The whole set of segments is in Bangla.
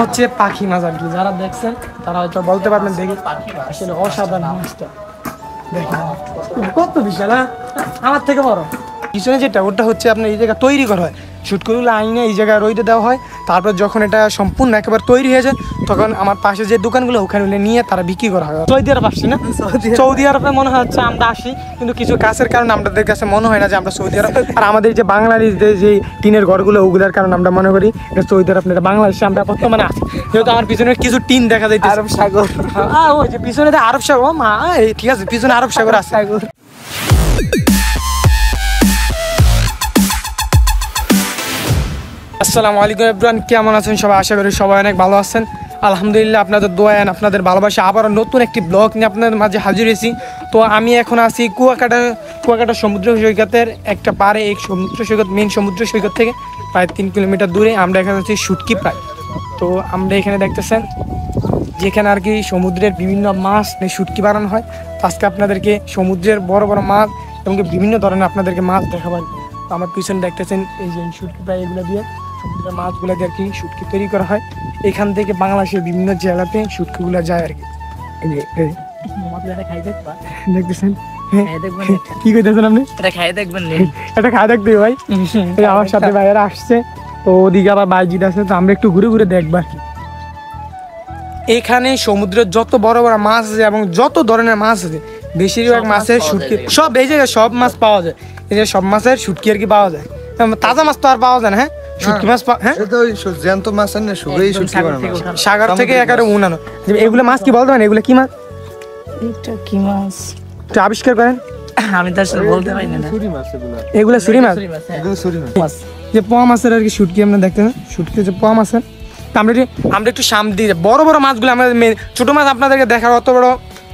হচ্ছে পাখি মাছ আর কি, যারা দেখছেন তারা হয়তো বলতে পারবেন দেখি আসলে অসাধারণ মাছটা দেখেন কত বিশাল। আমার থেকে বড় পিছনে যেটা ওটা হচ্ছে আপনার এই জায়গা তৈরি করা হয়, শুটকিগুলো আইনে এই জায়গায় রইতে দেওয়া হয়। তারপর যখন এটা সম্পূর্ণ একেবারে তৈরি হয়ে যায় তখন আমার পাশে যে দোকানগুলো ওখানে নিয়ে তারা বিক্রি করা হয়। সৌদি আরব আসছি না, সৌদি আরবে মনে হচ্ছে আমরা আসি, কিন্তু কিছু কাছের কারণে আমাদের কাছে মনে হয় না যে আমরা সৌদি আরব। আর আমাদের যে বাংলাদেশদের যে টিনের ঘরগুলো ওগুলোর কারণে আমরা মনে করি এটা সৌদি আরব, এটা বাংলাদেশে আমরা বর্তমানে আছি। যেহেতু আমার পিছনে কিছু টিন দেখা যায় আরব সাগর, ওই যে পিছনে আরব সাগর, মা ঠিক আছে পিছনে আরব সাগর আছে। আসসালামু আলাইকুম এভরিওয়ান, কেমন আছেন সবাই? আশা করি সবাই অনেক ভালো আছেন। আলহামদুলিল্লাহ, আপনাদের দোয়া আপনাদের ভালোবাসা আবারও নতুন একটি ব্লগ নিয়ে আপনাদের মাঝে হাজির হয়েছি। তো আমি এখন আছি কুয়াকাটা সমুদ্র সৈকতের একটা পারে। এই সমুদ্র সৈকত মেন সমুদ্র সৈকত থেকে প্রায় 3 কিলোমিটার দূরে। আমরা এখানে আছি শুটকি প্রায়। তো আমরা এখানে দেখতেছেন যেখানে আর কি সমুদ্রের বিভিন্ন মাছ শুটকি বানানো হয়। তো আজকে আপনাদেরকে সমুদ্রের বড় বড় মাছ এবং বিভিন্ন ধরনের আপনাদেরকে মাছ দেখাবো। তো আমার পিছনে দেখতেছেন এই যে শুটকি প্রায় এগুলো দিয়ে সমুদ্রের মাছগুলো দিয়ে আর কি শুটকি তৈরি করা হয়। এখান থেকে বাংলাদেশের বিভিন্ন জেলাতে শুটকিগুলো যায় আর কি। এই যে দেখতেছেন কি করতেছেন আপনি? এটা খাই দেখবে ভাই, আমার সাথে ভাইয়েরা আসছে। তো ওদিকে আবার বাইজিদ আছে, তো আমরা একটু ঘুরে ঘুরে দেখবো আর কি। এখানে সমুদ্রের যত বড় বড় মাছ আছে এবং যত ধরনের মাছ আছে বেশিরভাগ মাছের শুটকি সব এই জায়গায় সব মাছ পাওয়া যায়। এই যে সব মাছের শুটকি আর কি পাওয়া যায়, তাজা মাছ তো আর পাওয়া যায় না। হ্যাঁ শুটকি মাছ, হ্যাঁ জ্যান্ত মাছ না, সবই শুটকি বানানো সাগর থেকে একেবারে উনানো। এগুলো মাছ কি বলতে পারেন? এগুলো কি মাছ? এটা কি মাছ একটু আবিষ্কার করেন। আমি তো আসলে বলতে পারি না। ছুরি মাছ এগুলো ছুরি মাছ, এগুলো ছুরি মাছ। যে পোয়া মাছের আর কি শুটকি আমরা দেখতে না, শুটকি যে পোয়া মাছের। আমরা একটু সামনে দিয়ে বড় বড় মাছগুলো, আমরা ছোট মাছ আপনাদেরকে দেখার অত বড়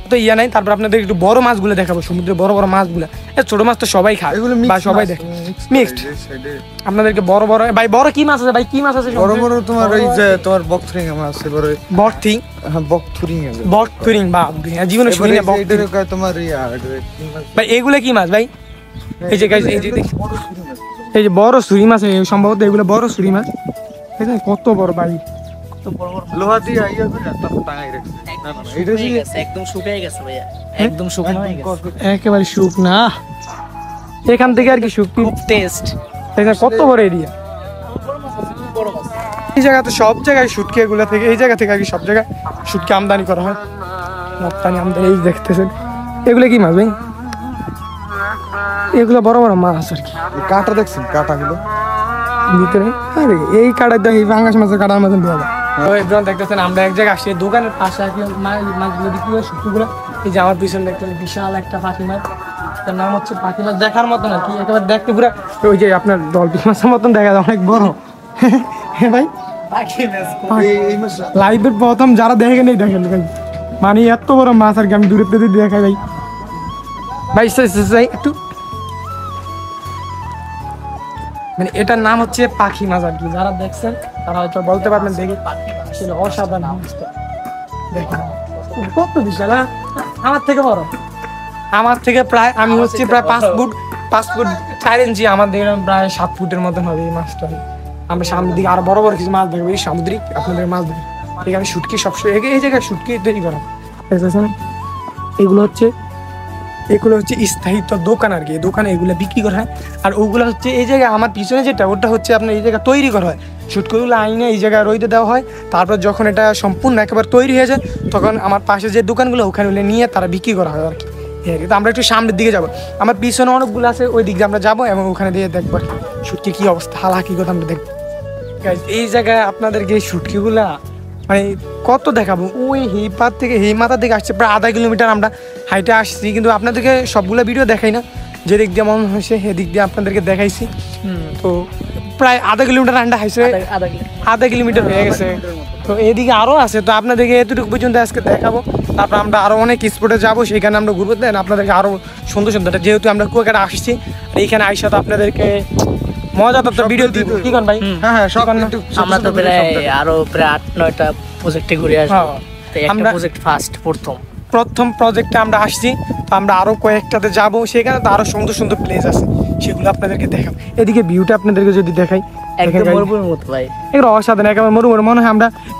তো ইয়া নাই। তারপর আপনাদের একটু বড় মাছগুলো দেখাবো, সমুদ্রের বড় বড় মাছগুলো। ছোট মাছ তো সবাই খায় বা সবাই দেখে, মিক্সড। আপনাদেরকে বড় বড় ভাই, বড় কি মাছ আছে ভাই? কি মাছ আছে বড় বড়? তোমার ওই যে তোমার বকথুরিং মাছ আছে, বড় বকথিং। হ্যাঁ বকথুরিং আছে, বকথুরিং বা জীবনে শুনি না বকথুরিং তোমার ভাই। এগুলো কি মাছ ভাই? এই যে গাইস, এই যে বড় ছুরি মাছ, সম্ভবত এগুলো বড় ছুরি মাছ। কত বড় ভাই, লোহা দিয়ে আইয়া করে টাঙাই রাখছে। এটা একদম শুকিয়ে গেছে ভাইয়া, একদম শুকনো হয়ে গেছে, একেবারে শুকনা। এখান থেকে আর কি শুটকি টেস্ট। এটা কত বড় এরিয়া। এই জায়গাতে সব জায়গায় শুটকি, এগুলো থেকে এই জায়গা থেকে আর কি সব জায়গায় শুটকি আমদানি করা হয়, রপ্তানি আমদানি। এই দেখতেছেন এগুলো কি মাছ ভাই? এগুলো বড় বড় মাছ আর কি। কাঁটা দেখছেন? কাঁটাগুলো ভিতরে, আরে এই কাটা দেয়, এই পাঙ্গাস মাছের কাটার মতন দেওয়া যায়। দেখতেছেন আমরা এক জায়গায় আসছি, দোকানের পাশে আর কি মাছগুলো বিক্রি হয়, শুটকিগুলো। এই যে আমার পিছনে দেখতেছেন বিশাল একটা পাখি মাছ, তার নাম হচ্ছে পাখি মাছ। দেখার মতন আর কি, একেবারে দেখতে পুরো ওই যে আপনার ডলফিন মাছের মতন দেখা যায়, অনেক বড়। হ্যাঁ ভাই, লাইভের প্রথম যারা দেখেন এই দেখেন ভাই, মানে এত বড় মাছ আর কি। আমি দূরে পেতে দেখাই ভাই, ভাই একটু মানে এটার নাম হচ্ছে পাখি মাছ আর কি। যারা দেখছেন তারা হয়তো বলতে পারবেন দেখি আসলে অসাধারণ মাছটা দেখেন কত বিশাল। আমার থেকে বড়, আমার থেকে প্রায় আমি হচ্ছে প্রায় 5 ফুট 4 ইঞ্চি, আমার দিকে প্রায় 7 ফুটের মতন হবে এই মাছটা। আমরা সামনের দিকে আরো বড় বড় কিছু মাছ দেখবো, এই সামুদ্রিক আপনাদের মাছ দেখবো। এখানে শুটকি সবসময় এই জায়গায় শুটকি তৈরি করা। এগুলো হচ্ছে স্থায়িত্ব দোকান আর কি, দোকানে এগুলো বিক্রি করা হয়। আর ওগুলো হচ্ছে এই জায়গায় আমার পিছনে যেটা ওটা হচ্ছে আপনার এই জায়গায় তৈরি করা হয়, শুটকিগুলো আইনে এই জায়গায় রইতে দেওয়া হয়। তারপর যখন এটা সম্পূর্ণ একেবারে তৈরি হয়ে যায় তখন আমার পাশে যে দোকানগুলো ওখানে নিয়ে তারা বিক্রি করা হয় আর কি। তো আমরা একটু সামনের দিকে যাবো, আমার পিছনে অনেকগুলো আছে, ওই দিক দিয়ে আমরা যাবো এবং ওখানে দিয়ে দেখবো আর কি শুটকির কী অবস্থা, হালাকিগত আমরা দেখবো। এই জায়গায় আপনাদেরকে এই শুটকিগুলা মানে কত দেখাবো, ওই হিপার থেকে এই মাথার দিকে আসছে প্রায় আধা কিলোমিটার আমরা হাইটে আসছি, কিন্তু আপনাদেরকে সবগুলো ভিডিও দেখাই না। যে দিক দিয়ে মনে হয়েছে সেদিক দিয়ে আপনাদেরকে দেখাইছি। তো প্রায় আধা কিলোমিটার আন্ডা হাইছে, আধা কিলোমিটার হয়ে গেছে। তো এদিকে আরও আছে, তো আপনাদেরকে এতটুকু পর্যন্ত আজকে দেখাবো। তারপর আমরা আরও অনেক স্পটে যাবো, সেখানে আমরা ঘুরবো, দেন আপনাদেরকে আরও সুন্দর সুন্দর, যেহেতু আমরা কুয়াকাটা আসছি এইখানে আইসা তো আপনাদেরকে মজা তো ভিডিও দিব। কি করেন ভাই? হ্যাঁ সব আমরা তো প্রায় আরো প্রায় 8-9টা প্রজেক্টে ঘুরে আসবো। আমরা প্রজেক্ট প্রথম প্রজেক্টে আমরা আসছি, তো আমরা আরো কয়েকটাতে যাব, সেখানে তো আরো সুন্দর সুন্দর প্লেস আছে, সেগুলো আপনাদেরকে দেখাবো। এদিকে ভিউটা আপনাদেরকে যদি দেখাই, একদম মরুভূমির মতো ভাই। এগুলো অসাধারণ একেবারে মরুভূমি।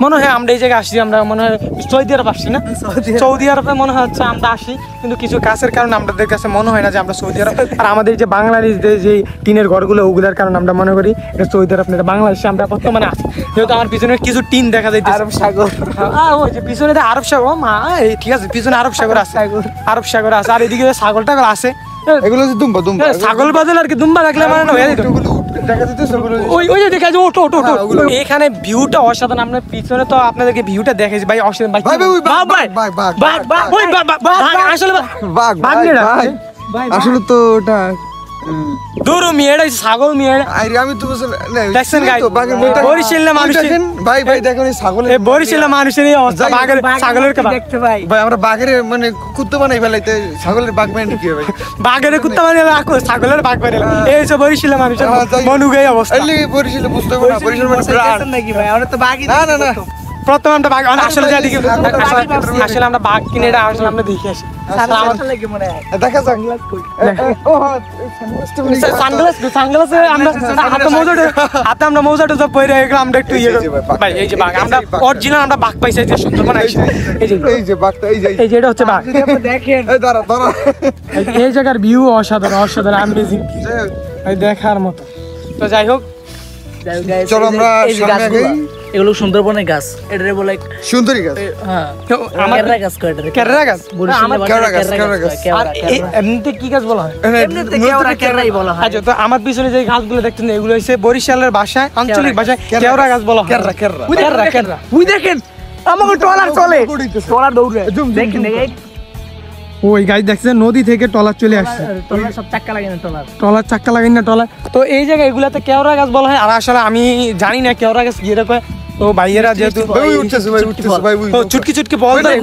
মনে হয় আমরা এই জায়গায় আসছি, আমরা মনে হয় সৌদি আরব আসছি না, সৌদি আরবে মনে হচ্ছে আমরা আসি, কিন্তু কিছু গাছের কারণে আমাদের কাছে মনে হয় না যে আমরা সৌদি আরব। আর আমাদের যে বাংলাদেশে যে টিনের ঘরগুলো ওগুলোর কারণে আমরা মনে করি এটা সৌদি আরব না, এটা বাংলাদেশে আমরা বর্তমানে আছি। যেহেতু আমার পিছনে কিছু টিন দেখা যাইতেছে, আরব সাগর, ওই যে পিছনে আরব সাগর, মা এই ঠিক আছে, পিছনে আরব সাগর আছে, আরব সাগর আছে, আর এদিকে ছাগল টাগল আছে। এগুলো হচ্ছে দুম্বা দুম্বা ছাগল বাদল আর কি, দুম্বা রাখলে মানে না হয়ে যেত। দেখা যাচ্ছে ওগুলো ওই যে দেখা যায়, ওটো এখানে ভিউটা অসাধারণ। আপনার পিছনে তো আপনাদেরকে ভিউটা দেখেছি ভাই, অসাধারণ ভাই। ভাই ভাই ওই বাঘ ভাই বাঘ বাঘ বাঘ বাঘ ওই বাঘ বাঘ আসলে বাঘ বাঘ নিয়ে রাখছে। আসলে তো ওটা দূর মেয়েটা ছাগল মেয়ে আরে আমি তো বুঝলাম না দেখছেন গাই, তো বাঘের মতো বরিশালের মানুষ দেখেন ভাই ভাই দেখেন এই ছাগলের এই বরিশালের মানুষের এই অবস্থা, বাঘের ছাগলের কে দেখতে ভাই। ভাই আমরা বাঘের মানে কুত্তা বানাই ফেলাইতে ছাগলের বাঘ বানাই কি ভাই বাঘের কুত্তা মানে রাখো, ছাগলের বাঘ বানাইলাম। এই যে বরিশালের মানুষের মনুগাই অবস্থা। এলি বরিশালে বুঝতে হবে না বরিশাল মানে প্রাণ নাকি ভাই, আমরা তো বাঘই না না না প্রথম আমরা বাঘ আসলে যা দেখি, আসলে আমরা বাঘ কিনে এটা আসলে আমরা দেখে আসি। লাগে মনে হয়। দেখা যাক ও হ্যাঁ সানগ্লাস আমরা হাতে আমরা মৌজাটা সব পরে গেলাম, আমরা একটু ইয়ে ভাই। এই যে বাঘ আমরা অরিজিনাল আমরা বাঘ পাইছি যে সুন্দরবন আইছি। এই যে বাঘটা এই যে এটা হচ্ছে বাঘ। দেখেন এই দাঁড়া দাঁড়া এই জায়গার ভিউ অসাধারণ অ্যামেজিং, এই দেখার মতো। তো যাই হোক, চলো আমরা এই যে সামনে গাছগুলো, আগাই। এগুলো সুন্দরবনের গাছ, এটারে বলে সুন্দরী গাছ হ্যাঁ তো আমার কেররা গাছ কয় এটারে, কেররা গাছ, বরিশালের ভাষায় কেওড়া গাছ, কেররা গাছ কয়, আর এমনিতে কি গাছ বলা হয়? এমনিতে কেওড়াই বলা হয়। আচ্ছা, তো আমার পিছনে যে গাছগুলো দেখছেন এগুলো হচ্ছে বরিশালের ভাষায়, আঞ্চলিক ভাষায় কেওড়া গাছ বলা হয়। কেররা কেররা কেররা উই দেখেন আমাকে ট্রলার চলে, ট্রলার দৌড়ে দেখেন ওই গাছ দেখছেন, নদী থেকে টলার চলে আসছে। ট্রলার সব চাক্কা লাগে না, টলার চাক্কা লাগাই না টলার। তো এই জায়গায় এগুলাতে কেওড়া গাছ বলা হয়। আর আসলে আমি জানি না কেওড়া গাছ কি রকম। তো ভাইয়েরা যেহেতু ভাই উঠতেছে ভাই উঠতেছে ভাই ও চুটকি বল ধরে,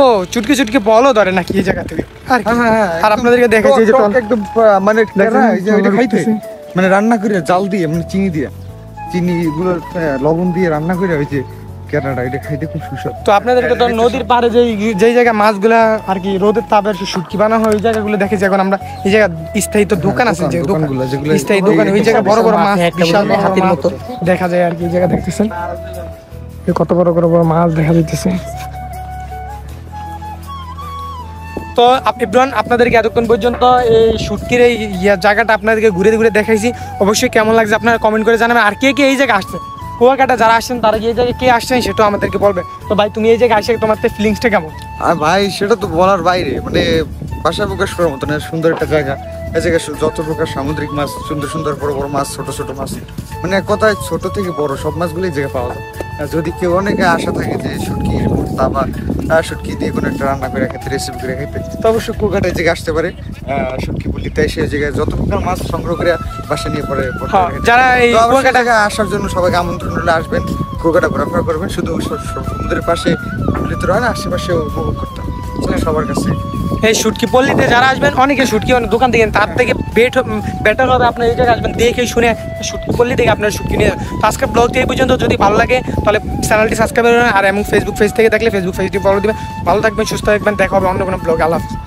ও চুটকি বল ধরে নাকি এই জায়গা থেকে। আর কি? আর আপনাদেরকে দেখাচ্ছি যে একদম মানে কেররা এই যে এটা খাইতে মানে রান্না করে জাল দিয়ে মানে চিনি গুলো লবণ দিয়ে রান্না করে হয়েছে কেরাটা, এটা খাইতে খুব সুস্বাদু। তো আপনাদেরকে তো নদীর পাড়ে যেই জায়গায় মাছগুলা আর কি রোদের তাপে শুটকি বানা হয় ওই জায়গাগুলো দেখেছি। এখন আমরা এই জায়গা স্থায়ী তো দোকান আছে, যে দোকানগুলো যেগুলো স্থায়ী দোকান, ওই জায়গায় বড় বড় মাছ বিশাল বড় হাতির মাছ মতো দেখা যায় আর কি। এই জায়গা দেখতেছেন কত বড় বড় মাছ দেখা যাইতেছে। তো ইব্রাহিম, আপনাদেরকে এতক্ষণ পর্যন্ত এই শুটকির এই জায়গাটা আপনাদেরকে ঘুরে ঘুরে দেখাইছি। অবশ্যই কেমন লাগছে আপনারা কমেন্ট করে জানাবেন। আর কে কে এই জায়গায় আসছে, কুয়াকাটা যারা আসছেন তারা এই জায়গায় কে আসছেন সেটাও আমাদেরকে বলবে। তো ভাই, তুমি এই জায়গায় আসে তোমার ফিলিংসটা কেমন? আর ভাই সেটা তো বলার বাইরে, মানে ভাষায় প্রকাশ করার মতো না, সুন্দর একটা জায়গা। এই জায়গায় যত প্রকার সামুদ্রিক মাছ, সুন্দর সুন্দর বড় বড় মাছ, ছোট ছোট মাছ, মানে এক কথায় ছোট থেকে বড় সব মাছগুলো এই জায়গায় পাওয়া যায়। আর যদি কেউ অনেকে আশা থাকে যে শুটকির ভর্তা বা শুটকি দিয়ে কোনো একটা রান্না করে খেতে, রেসিপি করে খেতে, তো অবশ্যই কুয়াকাটা এই জায়গায় আসতে পারে। শুটকি বললি তাই সেই জায়গায় যত প্রকার মাছ সংগ্রহ করে বাসা নিয়ে পরে যারা এই কুয়াকাটা আসার জন্য সবাইকে আমন্ত্রণ হলে আসবেন, কুয়াকাটা ঘোরাফেরা করবেন। শুধু সমুদ্রের পাশে মিলিত হয় না, আশেপাশেও উপভোগ করতে হবে সবার কাছে। এই শুটকি পল্লীতে যারা আসবেন, অনেকে শুটকি দোকান থেকে, তার থেকে বেটার হবে আপনার এই জায়গায় আসবেন, দেখে শুনে শুটকি পল্লী থেকে আপনার শুটকি নিয়ে। তো আজকের ব্লগটি এই পর্যন্ত। যদি ভালো লাগে তাহলে চ্যানেলটি সাবস্ক্রাইব করবেন, আর এবং ফেসবুক পেজ থেকে দেখলে ফেসবুক পেজটি ফলো দিবেন। ভালো থাকবেন, সুস্থ থাকবেন, দেখা হবে অন্য কোনো ব্লগ। আল্লাহ হাফেজ।